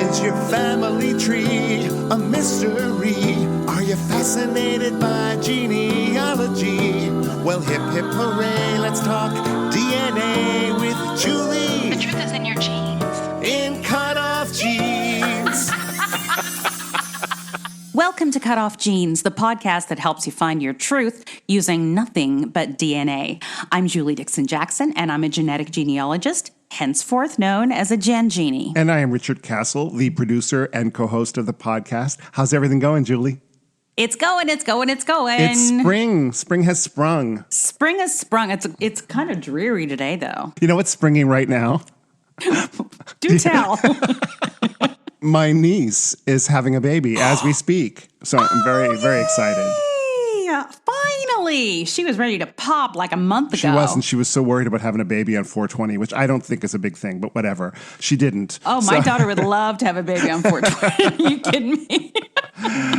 Is your family tree a mystery? Are you fascinated by genealogy? Well, hip hip hooray, let's talk DNA with Julie. The truth is in your genes. In Cut Off Genes. Welcome to Cut Off Genes, the podcast that helps you find your truth using nothing but DNA. I'm Julie Dixon Jackson, and I'm a genetic genealogist, henceforth known as a Gen Genie. And I am Richard Castle, the producer and co-host of the podcast. How's everything going, Julie? It's going. It's spring. Spring has sprung. Spring has sprung. It's kind of dreary today, though. You know what's springing right now? Do tell. My niece is having a baby as we speak. So I'm very, very excited. Finally. She was ready to pop like a month ago. She wasn't. She was so worried about having a baby on 420, which I don't think is a big thing, but whatever. She didn't. Oh, my daughter would love to have a baby on 420. Are you kidding me?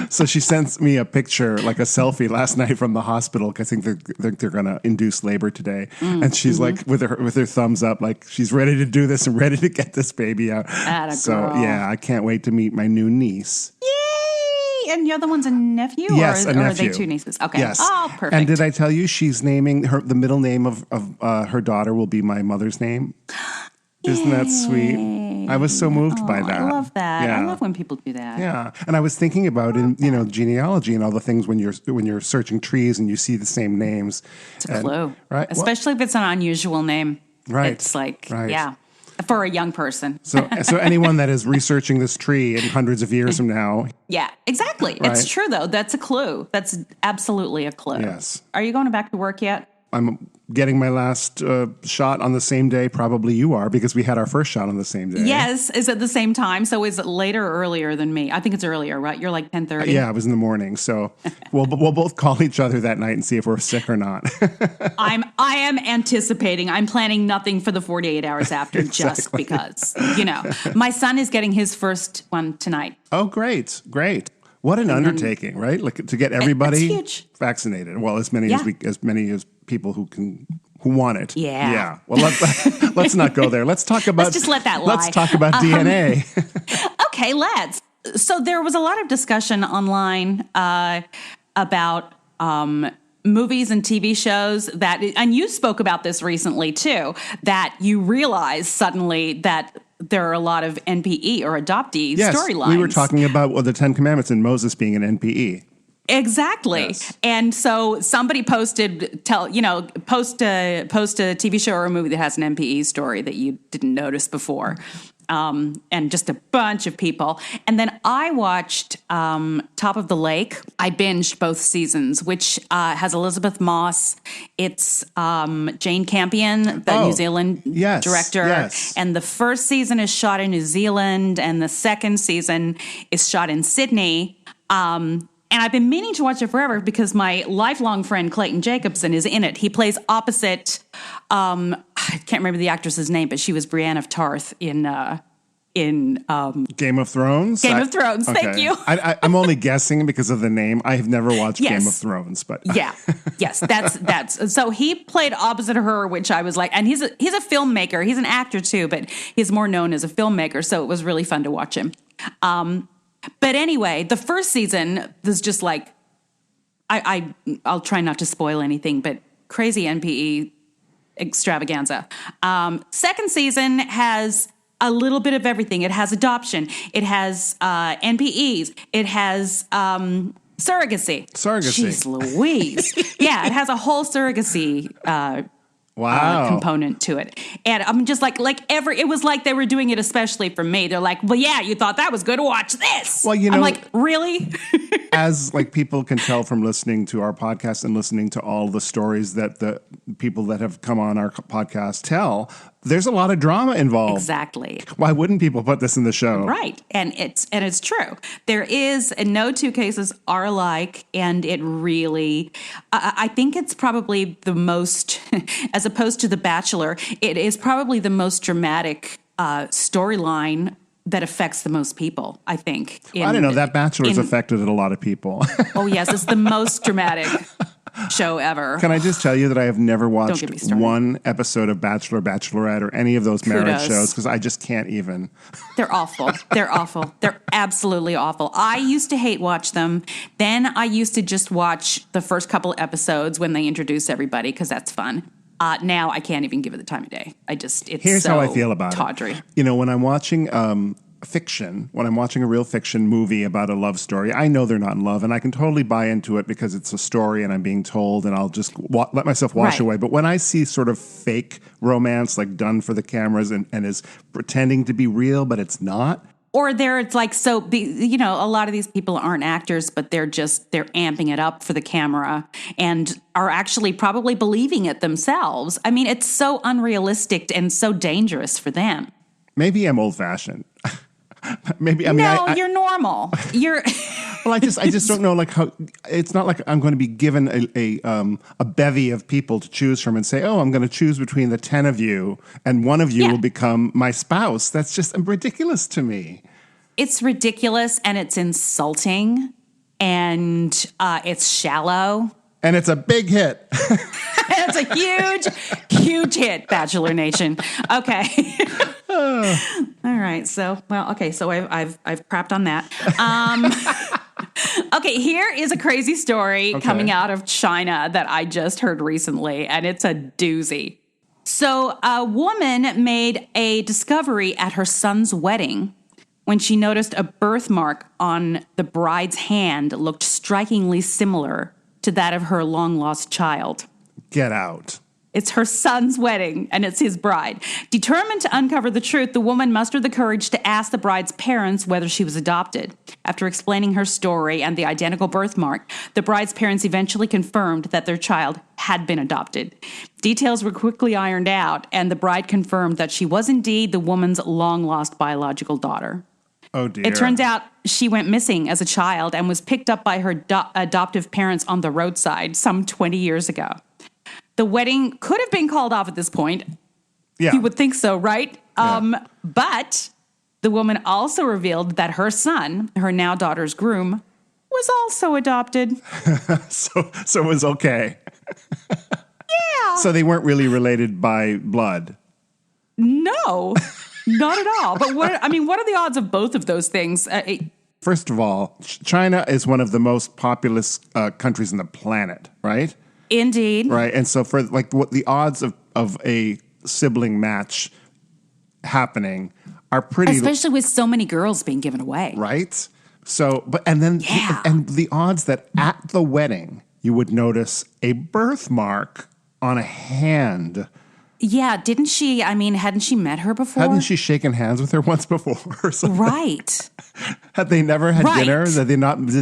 So she sent me a picture, like a selfie last night from the hospital, because I think they're going to induce labor today. And she's like, with her thumbs up, like she's ready to do this and ready to get this baby out. Yeah, I can't wait to meet my new niece. Yay! And the other one's a nephew? Yes, or a nephew. Or are they two nieces? Okay. Yes. Oh, perfect. And did I tell you she's naming the middle name of her daughter will be my mother's name? Isn't that sweet? I was so moved by that. I love that. Yeah. I love when people do that. Yeah, and I was thinking about in genealogy and all the things when you're searching trees and you see the same names. It's a clue, right? Especially if it's an unusual name. Right. It's like, yeah, for a young person. So anyone that is researching this tree in hundreds of years from now. Yeah, exactly. Right. It's true though. That's a clue. That's absolutely a clue. Yes. Are you going back to work yet? I'm getting my last shot on the same day. Probably you are, because we had our first shot on the same day. Yes. Is it the same time? So is it later or earlier than me? I think it's earlier, right? You're like 10:30. Yeah, it was in the morning. So we'll both call each other that night and see if we're sick or not. I am anticipating. I'm planning nothing for the 48 hours after just because, my son is getting his first one tonight. Oh, great. What an undertaking, right? Like to get everybody vaccinated. Well, as many as people who want it. Yeah. Well, let's not go there. Let's talk about. Let's just let that lie. Let's talk about DNA. Okay, let's. So there was a lot of discussion online about movies and TV shows and you spoke about this recently too, that you realize suddenly that there are a lot of NPE or adoptee storylines. We were talking about the Ten Commandments and Moses being an NPE. Exactly. Yes. And so somebody post a TV show or a movie that has an NPE story that you didn't notice before. And just a bunch of people. And then I watched Top of the Lake. I binged both seasons, which has Elizabeth Moss. It's Jane Campion, the New Zealand director. Yes. And the first season is shot in New Zealand, and the second season is shot in Sydney. And I've been meaning to watch it forever because my lifelong friend Clayton Jacobson is in it. He plays opposite, I can't remember the actress's name, but she was Brienne of Tarth in Game of Thrones? Game of Thrones, okay. Thank you. I'm only guessing because of the name. I have never watched Game of Thrones, but yes, that's so he played opposite her, which I was like, and he's a filmmaker. He's an actor too, but he's more known as a filmmaker, so it was really fun to watch him. But anyway, the first season was just like, I'll try not to spoil anything, but crazy NPE extravaganza. Second season has a little bit of everything. It has adoption. It has NPEs. It has surrogacy. Jeez Louise. Yeah, it has a whole surrogacy component to it. And I'm just it was like they were doing it especially for me. They're like, well, yeah, you thought that was good. Watch this. Well, I'm like, really? As people can tell from listening to our podcast and listening to all the stories that the people that have come on our podcast tell, there's a lot of drama involved. Exactly. Why wouldn't people put this in the show? Right. And it's true. There is, and no two cases are alike, and it really, I think it's probably the most, as opposed to The Bachelor, it is probably the most dramatic storyline that affects the most people, I think. I don't know. That Bachelor's affected a lot of people. Oh, yes. It's the most dramatic. show ever. Can I just tell you that I have never get watched me started. one episode of Bachelor, Bachelorette, or any of those marriage Kudos. shows because I just can't even. They're awful. They're awful. They're absolutely awful. I used to hate watch them. Then I used to just watch the first couple episodes when they introduce everybody because that's fun. Now I can't even give it the time of day. It's Here's so how I feel about tawdry. it. You know, when I'm watching fiction, when I'm watching a real fiction movie about a love story, I know they're not in love, and I can totally buy into it because it's a story and I'm being told, and I'll just let myself wash Right. away. But when I see sort of fake romance, like done for the cameras and is pretending to be real, but it's not. Or it's like, a lot of these people aren't actors, but they're amping it up for the camera and are actually probably believing it themselves. I mean, it's so unrealistic and so dangerous for them. Maybe I'm old-fashioned. Maybe You're normal. You're well, I just don't know, like, how it's not like I'm going to be given a bevy of people to choose from and say, oh, I'm going to choose between the 10 of you and one of you will become my spouse. That's just ridiculous to me. It's ridiculous and it's insulting and it's shallow. And it's a big hit. It's a huge hit, Bachelor Nation. Okay. All right. So I've crapped on that. Okay, here is a crazy story coming out of China that I just heard recently, and it's a doozy. So a woman made a discovery at her son's wedding when she noticed a birthmark on the bride's hand looked strikingly similar to that of her long-lost child. Get out. It's her son's wedding, and it's his bride. Determined to uncover the truth, the woman mustered the courage to ask the bride's parents whether she was adopted. After explaining her story and the identical birthmark, the bride's parents eventually confirmed that their child had been adopted. Details were quickly ironed out, and the bride confirmed that she was indeed the woman's long-lost biological daughter. Oh, dear. It turns out she went missing as a child and was picked up by her adoptive parents on the roadside some 20 years ago. The wedding could have been called off at this point. Yeah. You would think so, right? Yeah. But the woman also revealed that her son, her now daughter's groom, was also adopted. So it was okay. Yeah. So they weren't really related by blood. No, not at all. But what are the odds of both of those things? First of all, China is one of the most populous countries on the planet, right? Indeed. Right. And so for like what the odds of a sibling match happening are pretty, Especially with so many girls being given away. right? So, and the odds that at the wedding you would notice a birthmark on a hand. Yeah, didn't she? I mean, hadn't she met her before? Hadn't she shaken hands with her once before or something? Right. Had they never had Right. dinner? Did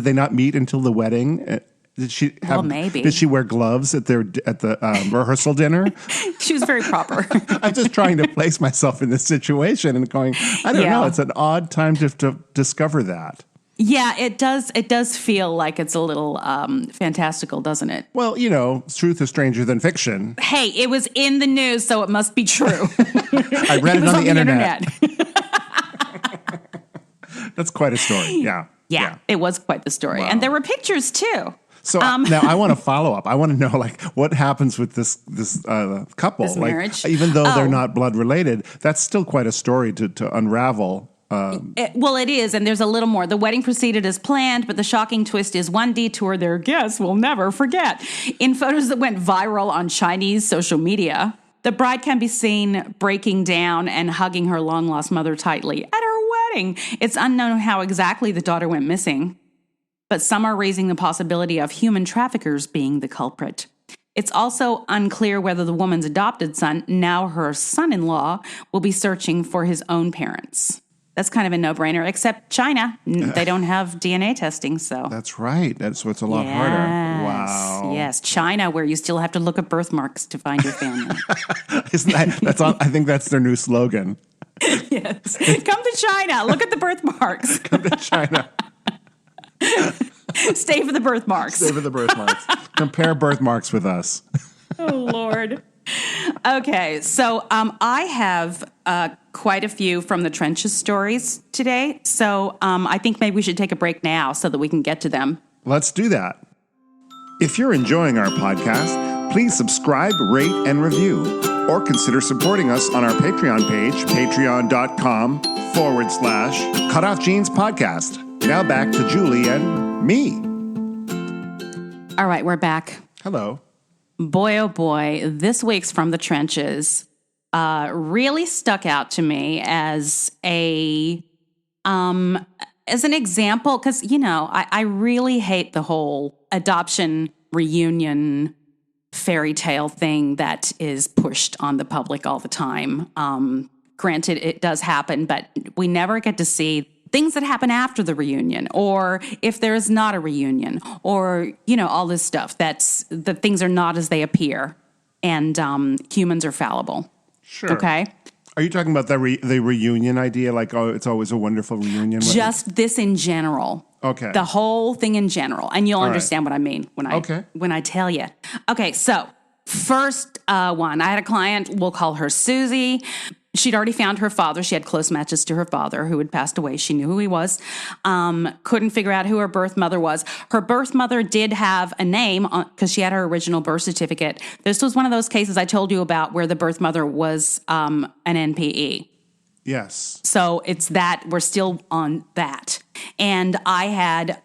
they not meet until the wedding? Did she have, Well, maybe. Did she wear gloves at the rehearsal dinner? She was very proper. I'm just trying to place myself in this situation and going, I don't know. It's an odd time to discover that. Yeah, it does. It does feel like it's a little fantastical, doesn't it? Well, truth is stranger than fiction. Hey, it was in the news, so it must be true. I read it was on the internet. That's quite a story. Yeah. Yeah, it was quite the story. Wow. And there were pictures too. So now I want to follow up. I want to know what happens with this couple. This marriage? Even though they're Oh. not blood related, that's still quite a story to unravel. It is, and there's a little more. The wedding proceeded as planned, but the shocking twist is one detour their guests will never forget. In photos that went viral on Chinese social media, the bride can be seen breaking down and hugging her long-lost mother tightly at her wedding. It's unknown how exactly the daughter went missing, but some are raising the possibility of human traffickers being the culprit. It's also unclear whether the woman's adopted son, now her son-in-law, will be searching for his own parents. That's kind of a no-brainer, except China. They don't have DNA testing, so. That's right. So it's a lot harder. Wow. Yes, China, where you still have to look at birthmarks to find your family. Isn't that's on, I think that's their new slogan. Yes. Come to China. Look at the birthmarks. Come to China. Stay for the birthmarks. Save the birthmarks. Compare birthmarks with us. Oh, Lord. Okay, so I have quite a few from the trenches stories today. So I think maybe we should take a break now so that we can get to them. Let's do that. If you're enjoying our podcast, please subscribe, rate, and review, or consider supporting us on our Patreon page, patreon.com/Cut Off Jeans Podcast. Now back to Julie and me. All right, we're back. Hello. Boy, oh boy, this week's From the Trenches really stuck out to me as an example, because, you know, I really hate the whole adoption reunion fairy tale thing that is pushed on the public all the time. Granted, it does happen, but we never get to see things that happen after the reunion, or if there is not a reunion, or, you know, all this stuff. That things are not as they appear, and humans are fallible. Sure. Okay? Are you talking about the reunion idea? Like, oh, it's always a wonderful reunion? Just this in general. Okay. The whole thing in general. And you'll understand what I mean when I tell you. Okay, so first one. I had a client, we'll call her Susie. She'd already found her father. She had close matches to her father who had passed away. She knew who he was. Couldn't figure out who her birth mother was. Her birth mother did have a name because she had her original birth certificate. This was one of those cases I told you about where the birth mother was an NPE. Yes. So it's that. We're still on that. And I had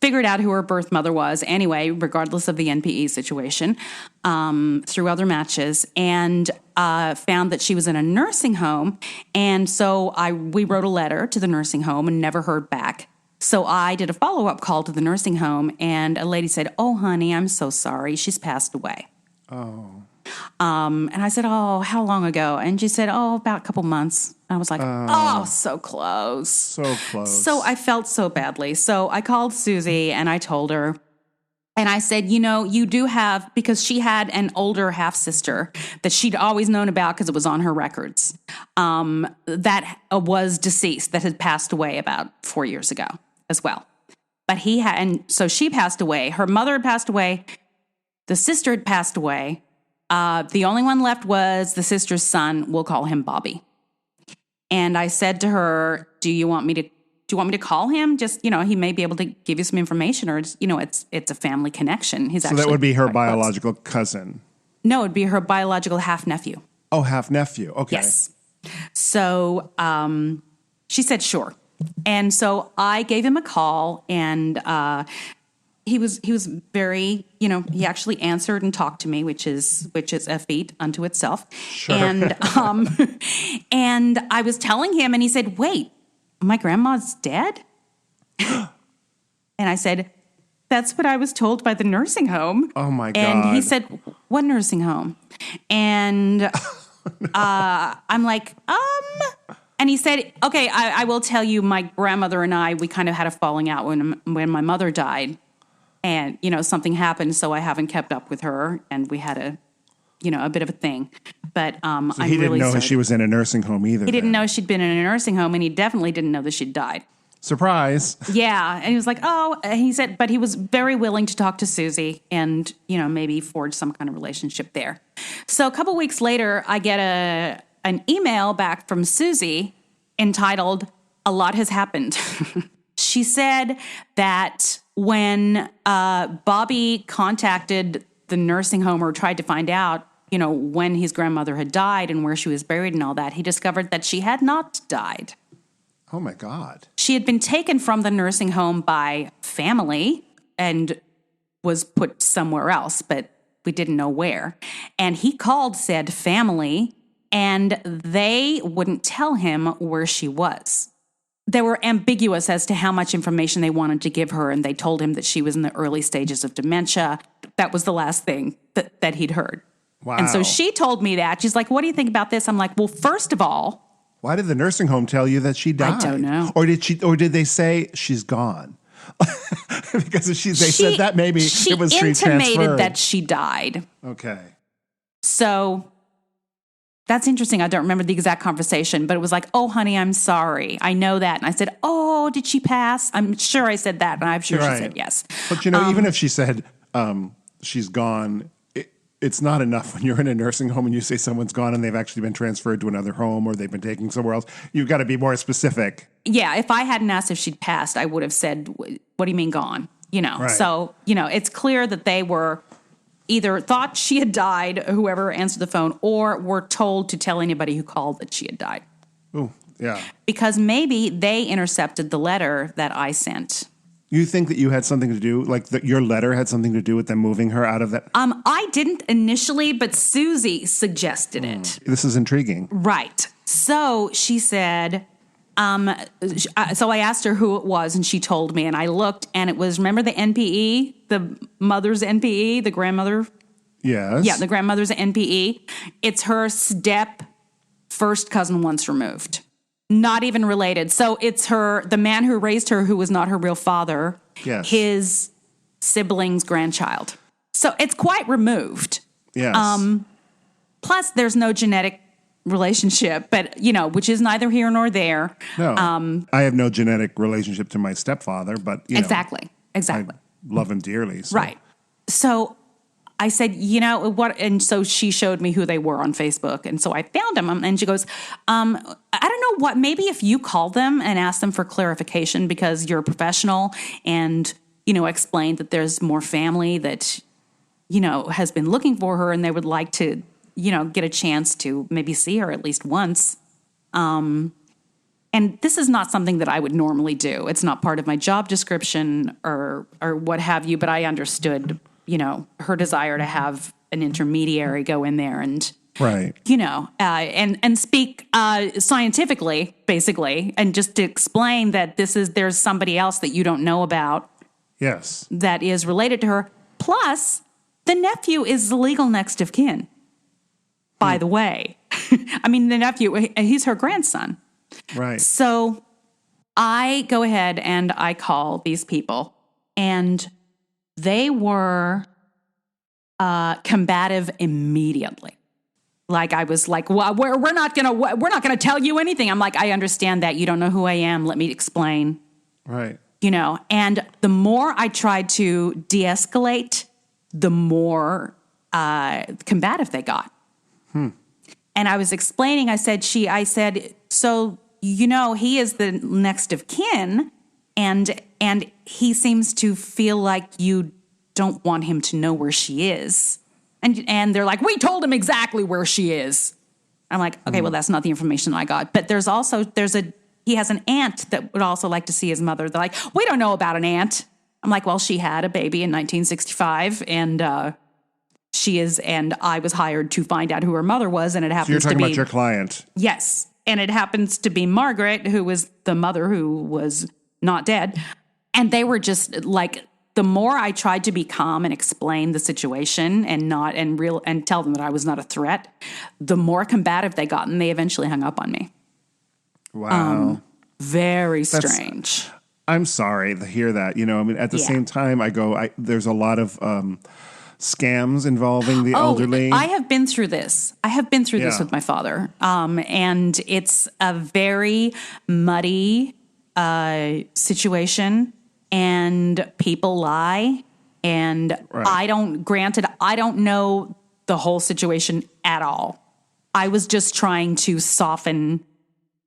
figured out who her birth mother was anyway, regardless of the NPE situation, through other matches, and found that she was in a nursing home. And so we wrote a letter to the nursing home and never heard back. So I did a follow-up call to the nursing home, and a lady said, "Oh, honey, I'm so sorry. She's passed away." Oh. And I said, "Oh, how long ago?" And she said, "Oh, about a couple months." And I was like, "Oh, so close." So close. So I felt so badly. So I called Susie and I told her, and I said, you know, you do have, because she had an older half-sister that she'd always known about because it was on her records, that was deceased, that had passed away about 4 years ago as well. But and so she passed away. Her mother had passed away. The sister had passed away. The only one left was the sister's son. We'll call him Bobby. And I said to her, do you want me to call him? Just, you know, he may be able to give you some information, or, you know, it's a family connection. So that would be her biological cousin. No, it'd be her biological half-nephew. Oh, half-nephew. Okay. Yes. So she said, sure. And so I gave him a call, and he was very, you know, he actually answered and talked to me, which is a feat unto itself. Sure. And and I was telling him, and he said, "Wait, my grandma's dead?" And I said, "That's what I was told by the nursing home." Oh my God. And he said, "What nursing home?" And I'm like, And he said, "Okay, I will tell you, my grandmother and I, we kind of had a falling out when my mother died. And, you know, something happened, so I haven't kept up with her, and we had a bit of a thing. But so he didn't know she was in a nursing home either. He didn't know she'd been in a nursing home, and he definitely didn't know that she'd died. Surprise. Yeah, and he was like, "Oh," and he said, but he was very willing to talk to Susie and, you know, maybe forge some kind of relationship there. So a couple weeks later, I get an email back from Susie entitled, "A Lot Has Happened." She said that when Bobby contacted the nursing home or tried to find out, you know, when his grandmother had died and where she was buried and all that, he discovered that she had not died. Oh, my God. She had been taken from the nursing home by family and was put somewhere else, but we didn't know where. And he called said family, and they wouldn't tell him where she was. They were ambiguous as to how much information they wanted to give her, and they told him that she was in the early stages of dementia. That was the last thing that he'd heard. Wow. And so she told me that. She's like, "What do you think about this?" I'm like, "Well, first of all..." Why did the nursing home tell you that she died? I don't know. Or did they say she's gone? Because if they said that, maybe it was she transferred. intimated that she died. Okay. So that's interesting. I don't remember the exact conversation, but it was like, "Oh, honey, I'm sorry. I know that." And I said, "Oh, did she pass?" I'm sure I said that, and I'm sure she said yes. But, you know, even if she said she's gone, it's not enough when you're in a nursing home and you say someone's gone and they've actually been transferred to another home or they've been taken somewhere else. You've got to be more specific. Yeah, if I hadn't asked if she'd passed, I would have said, "What do you mean gone?" Right. So, it's clear that they were either thought she had died, whoever answered the phone, or were told to tell anybody who called that she had died. Oh, yeah. Because maybe they intercepted the letter that I sent. You think that you had something to do, like that your letter had something to do with them moving her out of that? I didn't initially, but Susie suggested it. This is intriguing. Right. So she said, so I asked her who it was, and she told me, and I looked, and it was, remember the NPE, the mother's NPE, the grandmother? Yes. Yeah, the grandmother's NPE. It's her step first cousin once removed. Not even related. So it's the man who raised her, who was not her real father, Yes. his sibling's grandchild. So it's quite removed. Yes. Plus, there's no genetic relationship, but, which is neither here nor there. No. I have no genetic relationship to my stepfather, but, Exactly. I love him dearly. So. Right. So I said, what? And so she showed me who they were on Facebook. And so I found them. And she goes, I don't know what, maybe if you called them and asked them for clarification because you're a professional and, explained that there's more family that, has been looking for her and they would like to, get a chance to maybe see her at least once. And this is not something that I would normally do. It's not part of my job description or what have you, but I understood, her desire to have an intermediary go in there and, right. And speak scientifically, basically, and just to explain that there's somebody else that you don't know about. Yes. That is related to her. Plus, the nephew is the legal next of kin, by the way. I mean, the nephew, he's her grandson. Right. So I go ahead and I call these people, and they were combative immediately. Like I was like, well, we're not gonna tell you anything. I'm like, I understand that you don't know who I am. Let me explain. Right. And the more I tried to de-escalate, the more combative they got. And I was explaining, I said, so, he is the next of kin, and he seems to feel like you don't want him to know where she is. And they're like, we told him exactly where she is. I'm like, okay, well, that's not the information I got. But he has an aunt that would also like to see his mother. They're like, we don't know about an aunt. I'm like, well, she had a baby in 1965, and and I was hired to find out who her mother was, and it happens to be... So you're talking about your client. Yes, and it happens to be Margaret, who was the mother who was not dead. And they were just like, the more I tried to be calm and explain the situation and tell them that I was not a threat, the more combative they got, and they eventually hung up on me. Wow. Very strange. I'm sorry to hear that. At the same time, there's a lot of scams involving the elderly. I have been through this. This with my father. And it's a very muddy situation, and people lie. And right. I don't know the whole situation at all. I was just trying to soften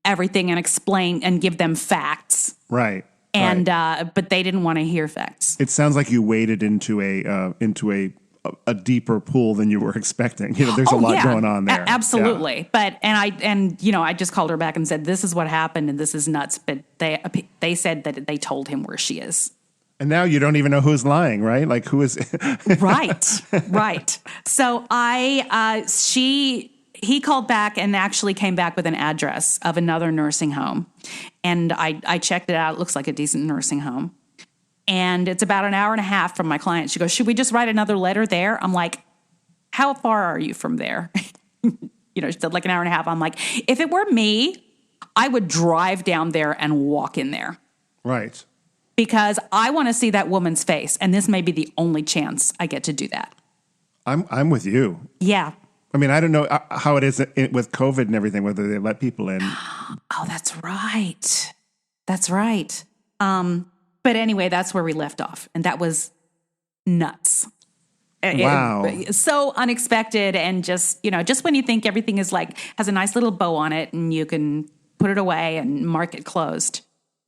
everything and explain and give them facts. Right. And but they didn't want to hear facts. It sounds like you waded into a deeper pool than you were expecting. There's a lot going on there. Absolutely. Yeah. But I just called her back and said, this is what happened and this is nuts. But they said that they told him where she is. And now you don't even know who's lying, right? Like who is Right. So he called back and actually came back with an address of another nursing home. And I checked it out. It looks like a decent nursing home. And it's about an hour and a half from my client. She goes, should we just write another letter there? I'm like, how far are you from there? She said like an hour and a half. I'm like, if it were me, I would drive down there and walk in there. Right. Because I want to see that woman's face. And this may be the only chance I get to do that. I'm with you. Yeah. I mean, I don't know how it is with COVID and everything, whether they let people in. Oh, that's right. That's right. But anyway, that's where we left off. And that was nuts. Wow. So unexpected. And just when you think everything is has a nice little bow on it and you can put it away and mark it closed.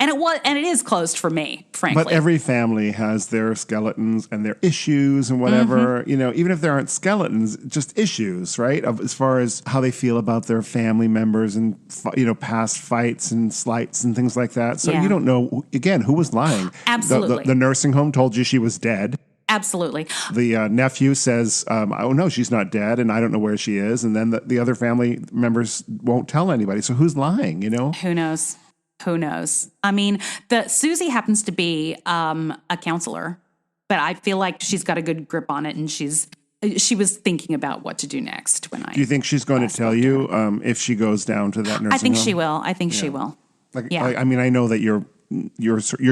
and it is closed for me, frankly. But every family has their skeletons and their issues and whatever, Mm-hmm. you know, even if there aren't skeletons, just issues, right? As far as how they feel about their family members and, you know, past fights and slights and things like that. So Yeah. you don't know, again, who was lying. Absolutely. The nursing home told you she was dead. Absolutely. The nephew says, oh, no, she's not dead, and I don't know where she is. And then the other family members won't tell anybody. So who's lying, you know? Who knows? Who knows? I mean, Susie happens to be a counselor, but I feel like she's got a good grip on it, and she was thinking about what to do next when I. Do you think she's going to tell you if she goes down to that nursing home? I think she will. I think she will. Like, Yeah. I mean, I know that your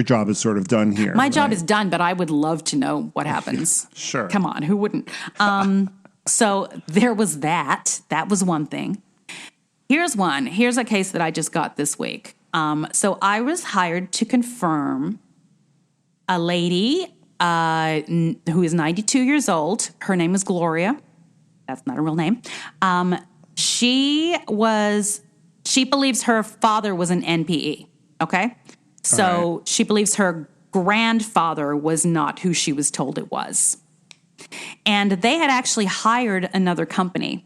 job is sort of done here. My job is done, but I would love to know what happens. Sure. Come on, who wouldn't? So there was that. That was one thing. Here's one. Here's a case that I just got this week. So I was hired to confirm a lady who is 92 years old. Her name is Gloria. That's not a real name. She believes her father was an NPE. Okay. So she believes her grandfather was not who she was told it was. And they had actually hired another company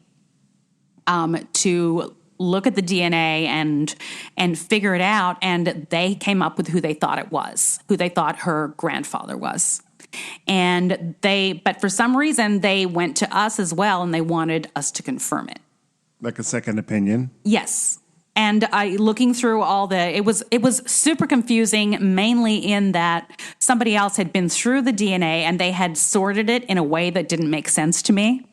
to look at the DNA and figure it out. And they came up with who they thought it was, who they thought her grandfather was. But for some reason, they went to us as well, and they wanted us to confirm it. Like a second opinion? Yes. And looking through it was super confusing, mainly in that somebody else had been through the DNA and they had sorted it in a way that didn't make sense to me.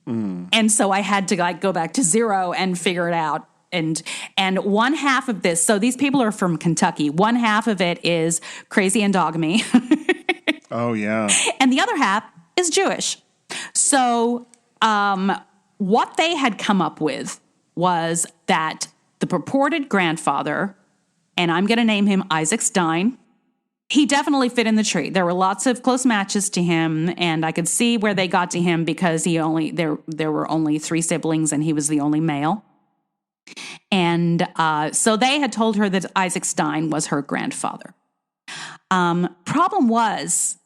And so I had to go back to zero and figure it out. And one half of this, so these people are from Kentucky. One half of it is crazy endogamy. Oh, yeah. And the other half is Jewish. So what they had come up with was that the purported grandfather, and I'm going to name him Isaac Stein, he definitely fit in the tree. There were lots of close matches to him, and I could see where they got to him because there were only 3 siblings, and he was the only male. And so they had told her that Isaac Stein was her grandfather. Problem was,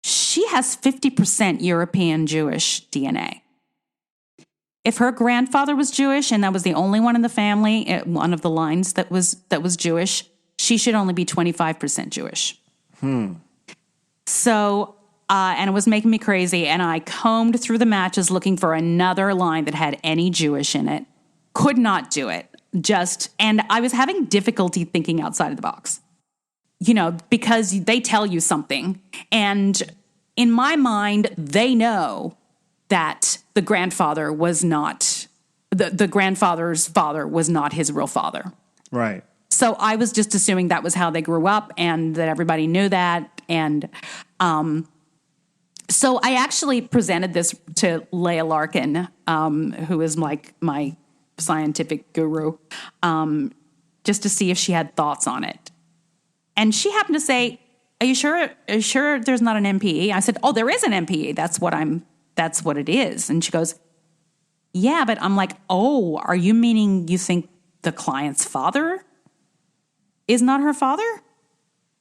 she has 50% European Jewish DNA. If her grandfather was Jewish and that was the only one in the family, one of the lines that was Jewish, she should only be 25% Jewish. So, and it was making me crazy. And I combed through the matches looking for another line that had any Jewish in it. Could not do it. And I was having difficulty thinking outside of the box. You know, because they tell you something. And in my mind, they know that the grandfather was not, the grandfather's father was not his real father. Right. So I was just assuming that was how they grew up and that everybody knew that. And so I actually presented this to Leah Larkin, who is like my scientific guru, just to see if she had thoughts on it. And she happened to say, Are you sure there's not an NPE? I said, oh, there is an NPE. That's what it is. And she goes, yeah, but I'm like, oh, are you meaning you think the client's father is not her father?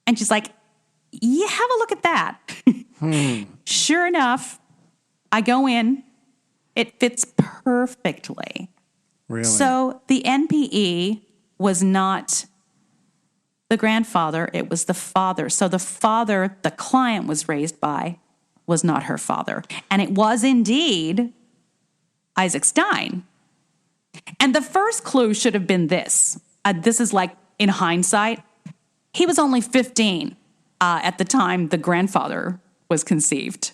And she's like, yeah, have a look at that. Sure enough, I go in. It fits perfectly. Really? So the NPE was not the grandfather, it was the father. So the father the client was raised by was not her father. And it was indeed Isaac Stein. And the first clue should have been this. This is like in hindsight. He was only 15 at the time the grandfather was conceived.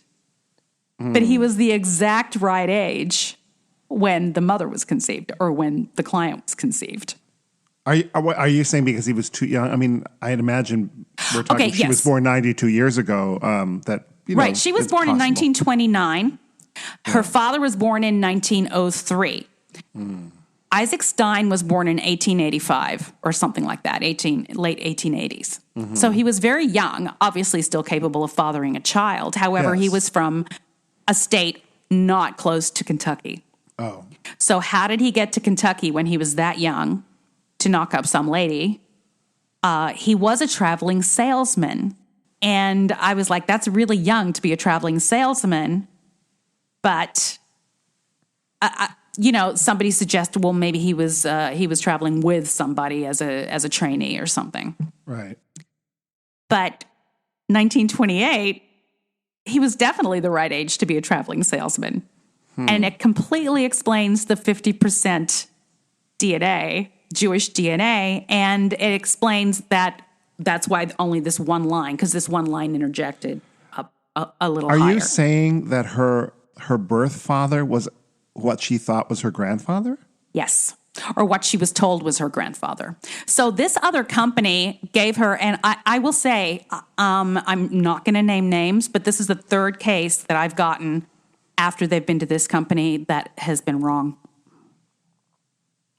But he was the exact right age when the mother was conceived or when the client was conceived. Are you saying because he was too young? I mean, I'd imagine we're talking. She was born 92 years ago. Right. She was born in 1929. Her father was born in 1903. Isaac Stein was born in 1885 or something like that, late 1880s. So he was very young, obviously still capable of fathering a child. However, he was from a state not close to Kentucky. Oh. So how did he get to Kentucky when he was that young to knock up some lady? he was a traveling salesman. And I was like, that's really young to be a traveling salesman. But, somebody suggested, well, maybe he was traveling with somebody as a trainee or something. Right. But 1928, he was definitely the right age to be a traveling salesman. And it completely explains the 50% DNA, Jewish DNA, and it explains that's why only this one line, because this one line interjected a little higher. Are you saying that her birth father was what she thought was her grandfather? Yes. Or what she was told was her grandfather. So this other company gave her, and I will say, I'm not going to name names, but this is the third case that I've gotten after they've been to this company that has been wrong.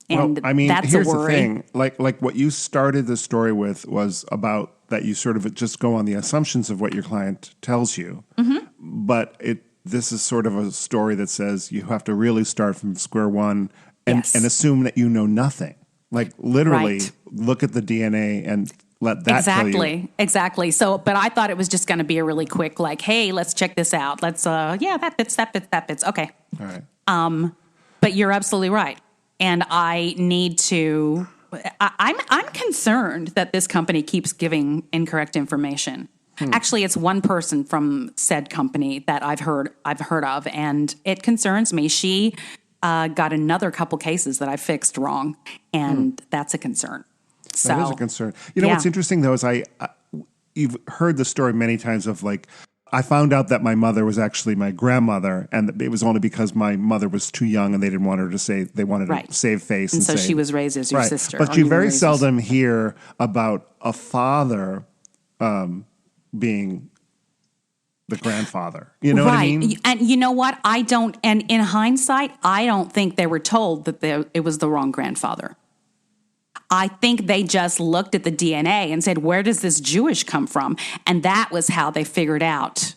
And that's here's a worry. the thing. Like what you started the story with was about that you sort of just go on the assumptions of what your client tells you. Mm-hmm. But this is sort of a story that says you have to really start from square one and assume that you know nothing. Like literally look at the DNA and let that tell you. Exactly. So, but I thought it was just going to be a really quick, like, hey, let's check this out. Let's, that fits. Okay. All right. But you're absolutely right. And I need to, I'm concerned that this company keeps giving incorrect information. Actually, it's one person from said company that I've heard of, and it concerns me. She got another couple cases that I fixed wrong, and that's a concern. So, that is a concern. You know what's interesting though is you've heard the story many times of like, I found out that my mother was actually my grandmother, and it was only because my mother was too young and they didn't want her to say, they wanted to save face. And so she was raised as your sister. But you very seldom hear about a father being the grandfather. You know what I mean? And you know what? And in hindsight, I don't think they were told that it was the wrong grandfather. I think they just looked at the DNA and said, where does this Jewish come from? And that was how they figured out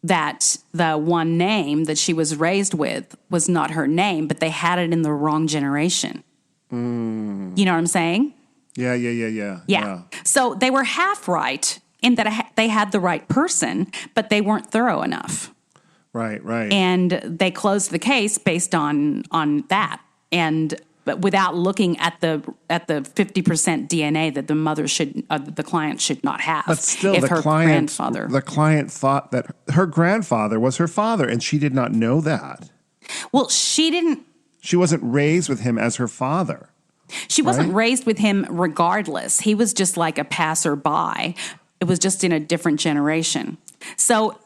that the one name that she was raised with was not her name, but they had it in the wrong generation. You know what I'm saying? Yeah. So they were half right in that they had the right person, but they weren't thorough enough. Right. And they closed the case based on that. But without looking at the 50% DNA that the client should not have. But still, the client thought that her grandfather was her father, and she did not know that. Well, she didn't. She wasn't raised with him as her father. She wasn't raised with him regardless. He was just like a passerby. It was just in a different generation. So,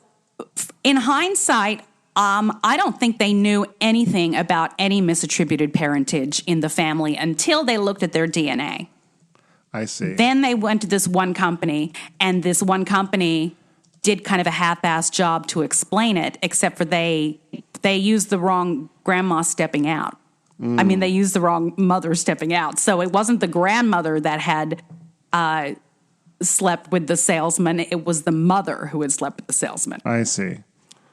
in hindsight, I don't think they knew anything about any misattributed parentage in the family until they looked at their DNA. I see. Then they went to this one company, and this one company did kind of a half-assed job to explain it, except for they used the wrong grandma stepping out. I mean, they used the wrong mother stepping out. So it wasn't the grandmother that had slept with the salesman. It was the mother who had slept with the salesman. I see.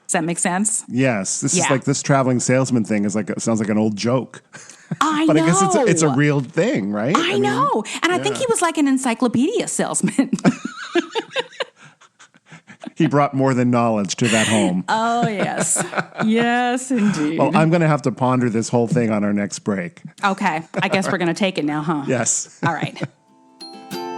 Does that make sense? Yes. This is like this traveling salesman thing sounds like an old joke. I know. But I guess it's a real thing, right? I know. And I think he was like an encyclopedia salesman. He brought more than knowledge to that home. Oh, yes. Yes, indeed. Well, I'm going to have to ponder this whole thing on our next break. Okay. I guess we're going to take it now, huh? Yes. All right.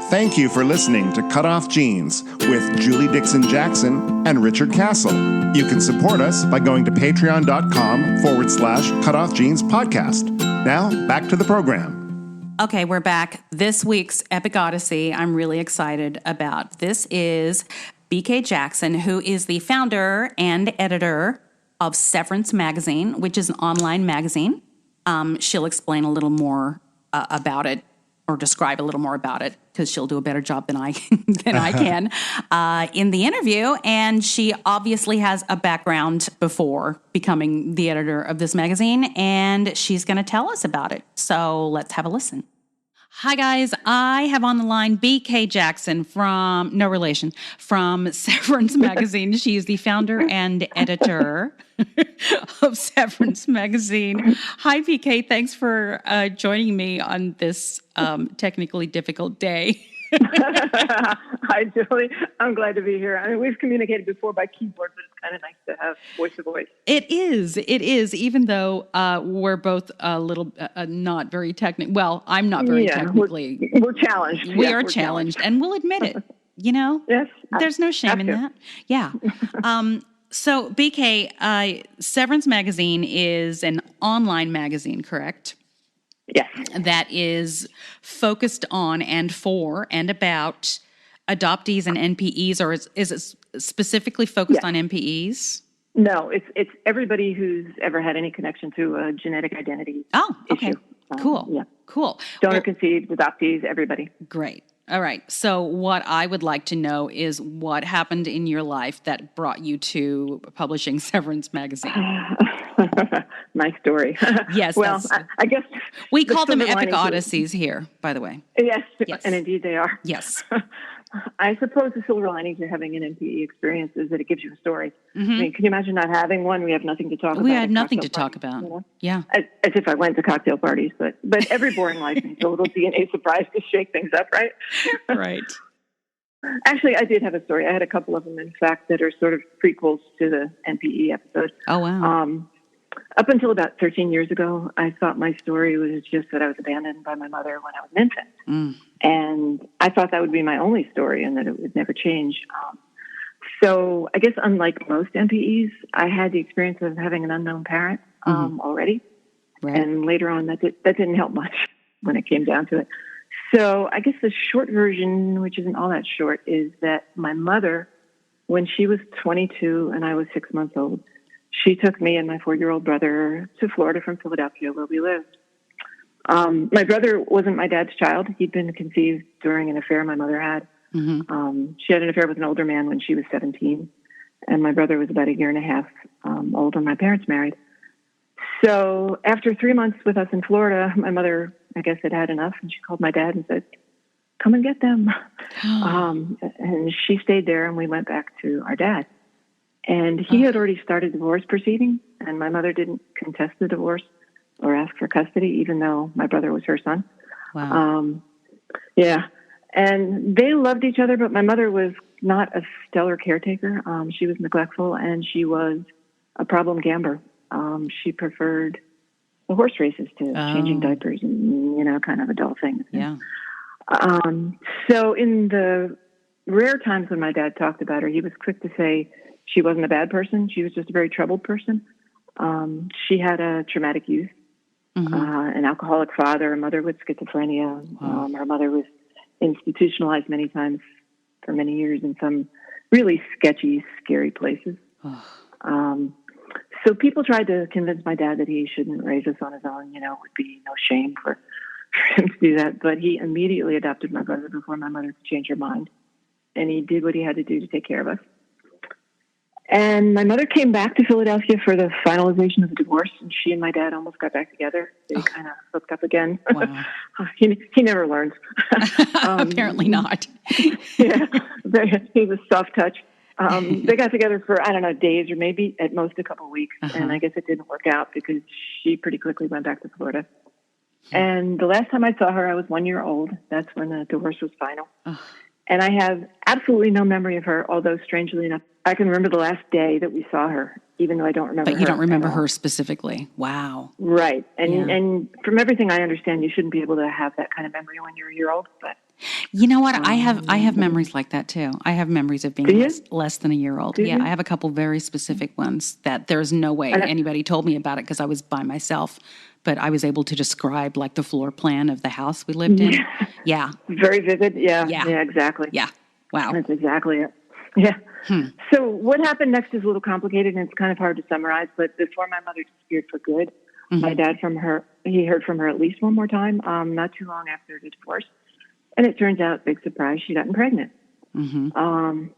Thank you for listening to Cut Off Jeans with Julie Dixon Jackson and Richard Castle. You can support us by going to patreon.com/Cut Off Jeans podcast. Now, back to the program. Okay, we're back. This week's Epic Odyssey, I'm really excited about. This is BK Jackson, who is the founder and editor of Severance Magazine, which is an online magazine. She'll explain a little more about it, or describe a little more about it, because she'll do a better job than I can in the interview. And she obviously has a background before becoming the editor of this magazine, and she's going to tell us about it. So let's have a listen. Hi, guys. I have on the line BK Jackson from Severance Magazine. She is the founder and editor of Severance Magazine. Hi, BK. Thanks for joining me on this technically difficult day. I'm glad to be here. I mean, we've communicated before by keyboard, but it's kind of nice to have voice to voice. It is, even though we're both a little not very technical. Well, I'm not very technically. We're challenged. We are challenged, and we'll admit it. Yes. There's no shame in that. Yeah. So, BK, Severance Magazine is an online magazine, correct? Yes. That is focused on and for and about adoptees and NPEs, or is it specifically focused on NPEs? No, it's everybody who's ever had any connection to a genetic identity. Oh, okay. Issue. Cool. Yeah. Cool. Donor conceived, adoptees, everybody. Great. All right. So what I would like to know is what happened in your life that brought you to publishing Severance Magazine. My story. Yes. Well, I guess we call them epic odysseys here, by the way. Yes, and indeed they are. Yes. I suppose the silver lining to having an NPE experience is that it gives you a story. Mm-hmm. I mean, can you imagine not having one? We have nothing to talk about. We had nothing to talk about. Yeah. As if I went to cocktail parties, but every boring life needs a little DNA surprise to shake things up, right? Right. Actually, I did have a story. I had a couple of them, in fact, that are sort of prequels to the NPE episode. Oh, wow. Up until about 13 years ago, I thought my story was just that I was abandoned by my mother when I was an infant. Mm. And I thought that would be my only story and that it would never change. So I guess unlike most NPEs, I had the experience of having an unknown parent already. Right. And later on, that didn't help much when it came down to it. So I guess the short version, which isn't all that short, is that my mother, when she was 22 and I was 6 months old, she took me and my 4-year-old brother to Florida from Philadelphia, where we lived. My brother wasn't my dad's child. He'd been conceived during an affair my mother had. Mm-hmm. She had an affair with an older man when she was 17, and my brother was about a year and a half old when my parents married. So after 3 months with us in Florida, my mother, I guess, had enough, and she called my dad and said, "Come and get them." And she stayed there, and we went back to our dad. And he had already started divorce proceedings, and my mother didn't contest the divorce or ask for custody, even though my brother was her son. Wow. Yeah. And they loved each other, but my mother was not a stellar caretaker. She was neglectful, and she was a problem gambler. She preferred the horse races to changing diapers and, kind of adult things. Yeah. So in the rare times when my dad talked about her, he was quick to say, she wasn't a bad person. She was just a very troubled person. She had a traumatic youth, an alcoholic father, a mother with schizophrenia. Wow. Her mother was institutionalized many times for many years in some really sketchy, scary places. So people tried to convince my dad that he shouldn't raise us on his own. Would be no shame for him to do that. But he immediately adopted my brother before my mother could change her mind. And he did what he had to do to take care of us. And my mother came back to Philadelphia for the finalization of the divorce, and she and my dad almost got back together. They kind of hooked up again. Wow. He never learns. Apparently not. Yeah, he was soft touch. They got together for, days or maybe at most a couple of weeks. And I guess it didn't work out because she pretty quickly went back to Florida. And the last time I saw her, I was 1 year old. That's when the divorce was final. And I have absolutely no memory of her, although strangely enough, I can remember the last day that we saw her, even though I don't remember her. But you don't remember her specifically. Wow. Right. And from everything I understand, you shouldn't be able to have that kind of memory when you're a year old. But you know what? I have memories like that too. I have memories of being less than a year old. Yeah, I have a couple very specific ones that there's no way anybody told me about it because I was by myself. But I was able to describe like the floor plan of the house we lived in. Yeah. Very vivid. Yeah, exactly. Yeah. Wow. That's exactly it. Yeah. So what happened next is a little complicated and it's kind of hard to summarize, but before my mother disappeared for good, my dad he heard from her at least one more time, not too long after the divorce. And it turns out, big surprise, she'd gotten pregnant. And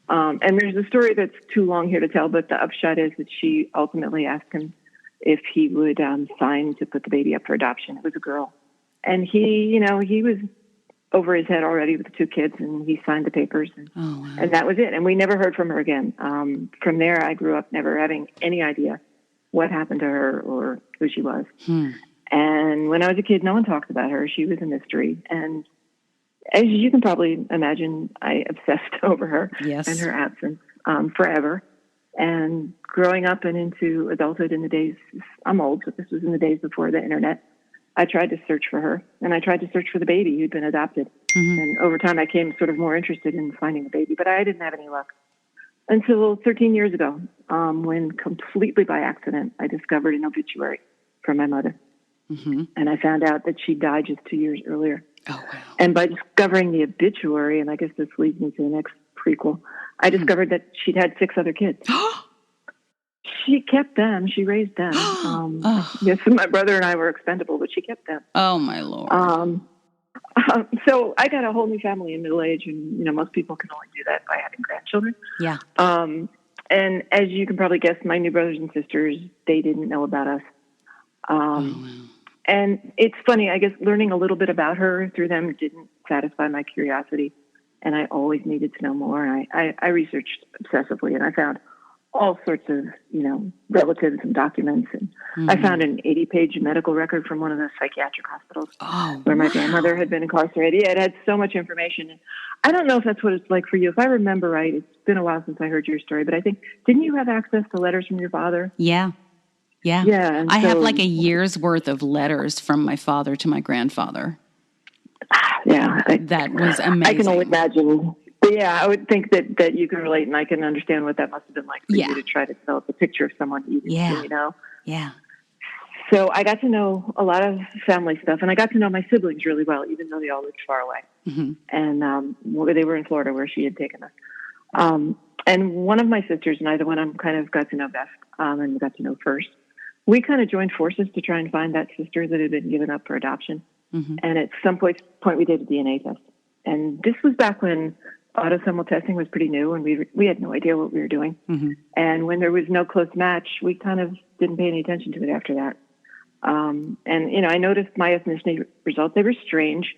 there's a story that's too long here to tell, but the upshot is that she ultimately asked him if he would sign to put the baby up for adoption. It was a girl. And he was over his head already with the 2 kids, and he signed the papers, and that was it. And we never heard from her again. From there, I grew up never having any idea what happened to her or who she was. And when I was a kid, no one talked about her. She was a mystery. And as you can probably imagine, I obsessed over her Yes. and her absence forever. And growing up and into adulthood in the days, I'm old, but this was in the days before the internet, I tried to search for her, and I tried to search for the baby who'd been adopted. And over time, I came sort of more interested in finding a baby, but I didn't have any luck. Until 13 years ago, when completely by accident, I discovered an obituary from my mother. And I found out that she died just 2 years earlier. Oh, wow. And by discovering the obituary, and I guess this leads me to the next prequel, I discovered that she'd had 6 other kids. She kept them. She raised them. Yes, my brother and I were expendable, but she kept them. Oh, my Lord. So I got a whole new family in middle age, and most people can only do that by having grandchildren. Yeah. And as you can probably guess, my new brothers and sisters, they didn't know about us. And it's funny, I guess learning a little bit about her through them didn't satisfy my curiosity, and I always needed to know more. And I researched obsessively, and I found all sorts of, relatives and documents. And I found an 80-page medical record from one of the psychiatric hospitals where my grandmother had been incarcerated. It had so much information. I don't know if that's what it's like for you. If I remember right, it's been a while since I heard your story, but I think, didn't you have access to letters from your father? Yeah. Yeah. Yeah. I have like a year's worth of letters from my father to my grandfather. Yeah. That was amazing. I can only imagine. Yeah, I would think that you can relate, and I can understand what that must have been like for you to try to develop a picture of someone even, Yeah. So I got to know a lot of family stuff, and I got to know my siblings really well, even though they all lived far away. And they were in Florida where she had taken us. And one of my sisters and I, the one I'm kind of got to know best and got to know first, we kind of joined forces to try and find that sister that had been given up for adoption. And at some point we did a DNA test. And this was back when autosomal testing was pretty new, and we had no idea what we were doing. And when there was no close match, we kind of didn't pay any attention to it after that. And, I noticed my ethnicity results. They were strange,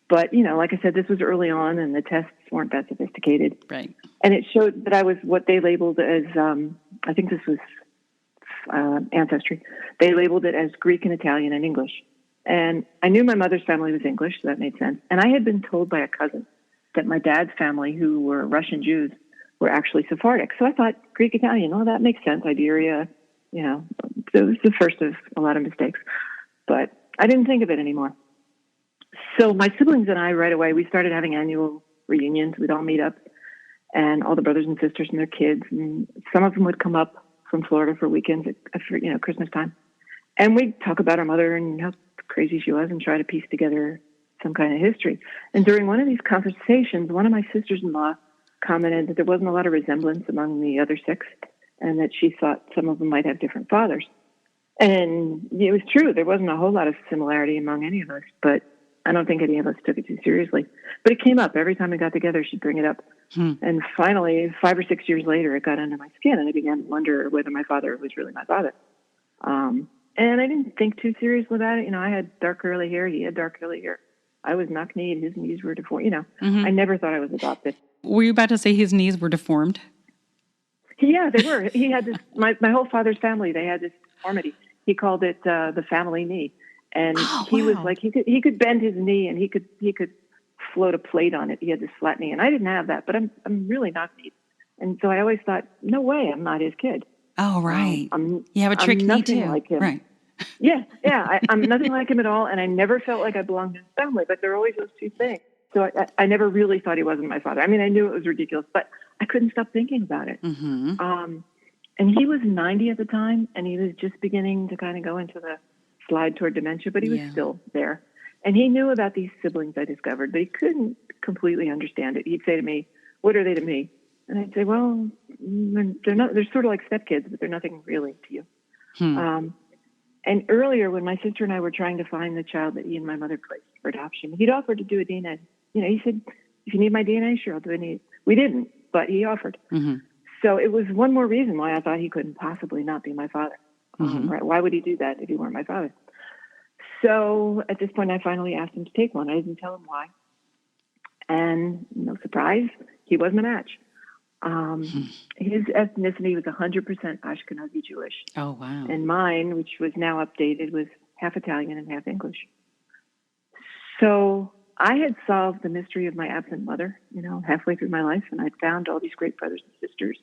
but, like I said, this was early on, and the tests weren't that sophisticated. Right. And it showed that I was what they labeled as, I think this was Ancestry. They labeled it as Greek and Italian and English. And I knew my mother's family was English, so that made sense. And I had been told by a cousin that my dad's family, who were Russian Jews, were actually Sephardic. So I thought, Greek Italian, oh, that makes sense. Iberia, it was the first of a lot of mistakes. But I didn't think of it anymore. So my siblings and I, right away, we started having annual reunions. We'd all meet up, and all the brothers and sisters and their kids. And some of them would come up from Florida for weekends at Christmas time. And we'd talk about our mother and how crazy she was and try to piece together some kind of history. And during one of these conversations, one of my sisters-in-law commented that there wasn't a lot of resemblance among the other 6, and that she thought some of them might have different fathers. And it was true. There wasn't a whole lot of similarity among any of us, but I don't think any of us took it too seriously. But it came up. Every time we got together, she'd bring it up. And finally, 5 or 6 years later, it got under my skin, and I began to wonder whether my father was really my father. And I didn't think too seriously about it. I had dark curly hair. He had dark curly hair. I was knock-kneed. His knees were deformed. I never thought I was adopted. Were you about to say his knees were deformed? Yeah, they were. He had this, my whole father's family, they had this deformity. He called it the family knee. And he was like, he could bend his knee, and he could float a plate on it. He had this flat knee. And I didn't have that, but I'm really knock-kneed. And so I always thought, no way, I'm not his kid. Oh, right. You have a trick knee too. Like him. Right. Yeah. I'm nothing like him at all, and I never felt like I belonged in his family, but there were always those two things. So I never really thought he wasn't my father. I mean, I knew it was ridiculous, but I couldn't stop thinking about it. And he was 90 at the time, and he was just beginning to kind of go into the slide toward dementia, but he was still there. And he knew about these siblings I discovered, but he couldn't completely understand it. He'd say to me, "What are they to me?" And I'd say, "Well, they're sort of like stepkids, but they're nothing really to you." And earlier, when my sister and I were trying to find the child that he and my mother placed for adoption, he'd offered to do a DNA. He said, "If you need my DNA, sure, I'll do it." We didn't, but he offered. So it was one more reason why I thought he couldn't possibly not be my father. Right? Why would he do that if he weren't my father? So at this point, I finally asked him to take one. I didn't tell him why. And no surprise, he wasn't a match. His ethnicity was 100% Ashkenazi Jewish. Oh, wow. And mine, which was now updated, was half Italian and half English. So I had solved the mystery of my absent mother, halfway through my life, and I'd found all these great brothers and sisters,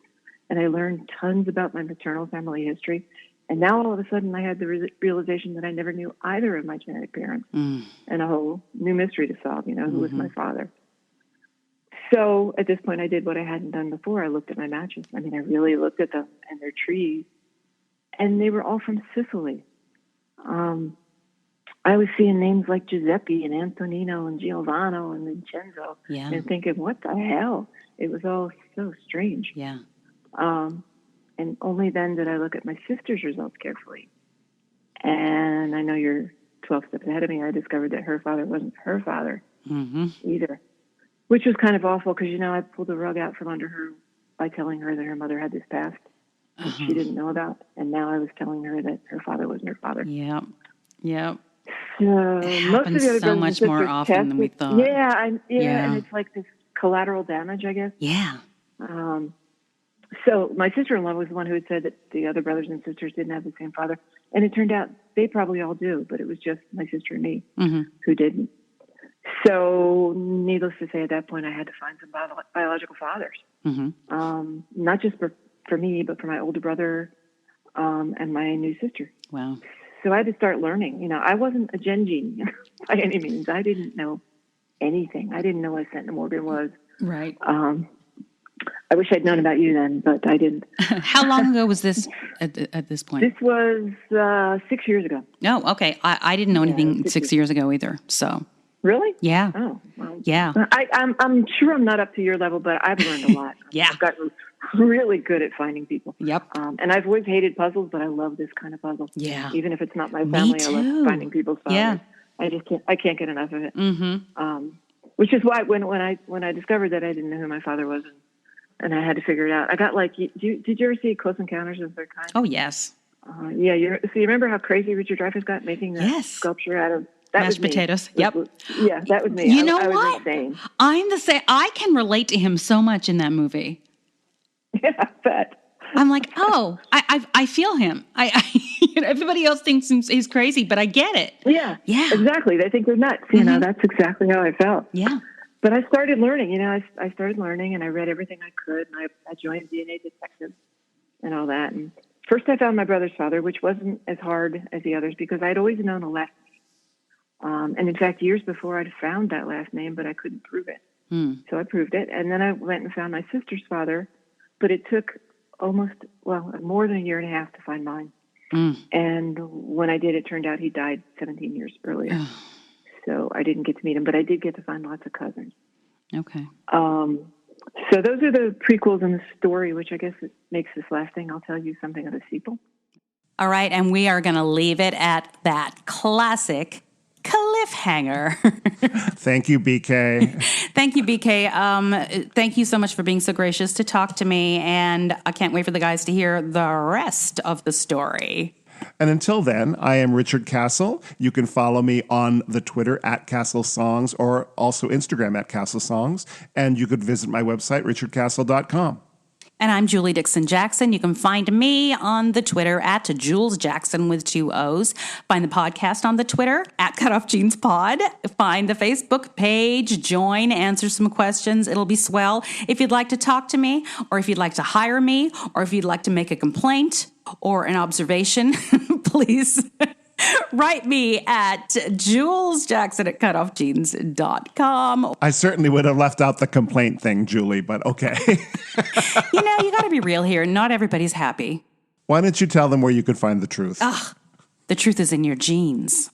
and I learned tons about my maternal family history. And now all of a sudden I had the realization that I never knew either of my genetic parents, and a whole new mystery to solve, who was my father. So at this point I did what I hadn't done before. I looked at my matches. I really looked at them and their trees, and they were all from Sicily. I was seeing names like Giuseppe and Antonino and Giovanni and Vincenzo, and thinking, what the hell? It was all so strange. Yeah. And only then did I look at my sister's results carefully. And I know you're 12 steps ahead of me. I discovered that her father wasn't her father either, which was kind of awful because, I pulled the rug out from under her by telling her that her mother had this past that she didn't know about. And now I was telling her that her father wasn't her father. Yeah. Yeah. So it happens so much more often than we thought. Yeah. And it's like this collateral damage, I guess. Yeah. So my sister-in-law was the one who had said that the other brothers and sisters didn't have the same father. And it turned out they probably all do, but it was just my sister and me who didn't. So needless to say, at that point, I had to find some biological fathers. Not just for me, but for my older brother and my new sister. Wow. So I had to start learning. I wasn't a gen genie by any means. I didn't know anything. I didn't know what a centimorgan was. Right. I wish I'd known about you then, but I didn't. How long ago was this at this point? This was 6 years ago. Oh, okay. I didn't know anything 6 years ago either. So really? Yeah. Oh, well. Yeah. I'm sure I'm not up to your level, but I've learned a lot. Yeah. I've gotten really good at finding people. Yep. And I've always hated puzzles, but I love this kind of puzzle. Yeah. Even if it's not my family, I love finding people's fathers. Yeah. I can't get enough of it. Which is why when I discovered that I didn't know who my father was, and I had to figure it out, I got like, did you ever see Close Encounters of the Third Kind? Oh yes. Yeah. You remember how crazy Richard Dreyfuss got making that sculpture out of mashed potatoes? Yep. Yeah, that was me. You know I what? was insane. I'm the same. I can relate to him so much in that movie. Yeah, I bet. I'm like, oh, I feel him. Everybody else thinks he's crazy, but I get it. Yeah. Yeah. Exactly. They think they're nuts. That's exactly how I felt. Yeah. But I started learning. I started learning, and I read everything I could, and I joined DNA Detective and all that. And first, I found my brother's father, which wasn't as hard as the others because I'd always known a last name. And in fact, years before, I'd found that last name, but I couldn't prove it. So I proved it, and then I went and found my sister's father, but it took more than a year and a half to find mine. And when I did, it turned out he died 17 years earlier. So I didn't get to meet him, but I did get to find lots of cousins. Okay. So those are the prequels in the story, which I guess it makes this last thing I'll tell you something of a sequel. All right, and we are going to leave it at that classic cliffhanger. Thank you, BK. Thank you, BK. Thank you so much for being so gracious to talk to me, and I can't wait for the guys to hear the rest of the story. And until then, I am Richard Castle. You can follow me on the Twitter at Castle Songs or also Instagram at Castle Songs. And you could visit my website, richardcastle.com. And I'm Julie Dixon Jackson. You can find me on the Twitter at Jules Jackson with 2 O's. Find the podcast on the Twitter at Cut Off Jeans Pod. Find the Facebook page, join, answer some questions. It'll be swell. If you'd like to talk to me, or if you'd like to hire me, or if you'd like to make a complaint or an observation, please write me at julesjackson@cutoffjeans.com. I certainly would have left out the complaint thing, Julie, but okay. You got to be real here. Not everybody's happy. Why don't you tell them where you could find the truth? The truth is in your jeans.